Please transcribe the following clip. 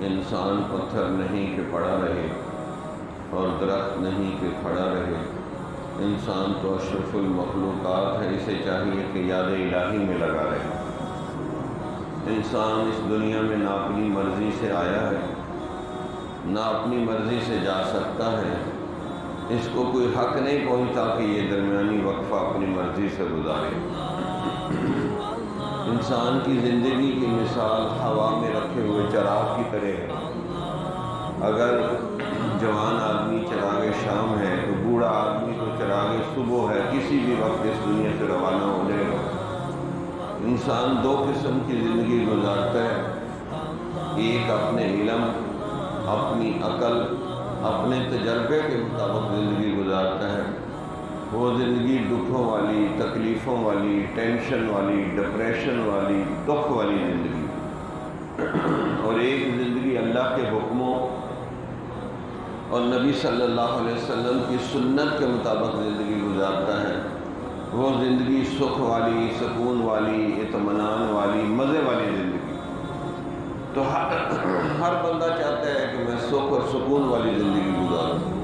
انسان پتھر نہیں کہ پڑا رہے اور درخت نہیں کہ کھڑا رہے، انسان تو اشرف المخلوقات ہے، اسے چاہیے کہ یاد الہی میں لگا رہے۔ انسان اس دنیا میں نہ اپنی مرضی سے آیا ہے، نہ اپنی مرضی سے جا سکتا ہے، اس کو کوئی حق نہیں پہنچتا کہ یہ درمیانی وقفہ اپنی مرضی سے گزارے۔ انسان کی زندگی کی مثال ہوا میں رکھے ہوئے چراغ کی طرح ہے۔ اگر جوان آدمی چراغ شام ہے تو بوڑھا آدمی تو چراغ صبح ہے، کسی بھی وقت اس دنیا سے روانہ ہو جائے گا۔ انسان دو قسم کی زندگی گزارتا ہے، ایک اپنے علم، اپنی عقل، اپنے تجربے کے مطابق زندگی گزارتا ہے، وہ زندگی دکھوں والی، تکلیفوں والی، ٹینشن والی، ڈپریشن والی، دکھ والی زندگی، اور ایک زندگی اللہ کے حکموں اور نبی صلی اللہ علیہ وسلم کی سنت کے مطابق زندگی گزارتا ہے، وہ زندگی سکھ والی، سکون والی، اطمینان والی، مزے والی زندگی۔ تو ہر بندہ چاہتا ہے کہ میں سکھ اور سکون والی زندگی گزاروں۔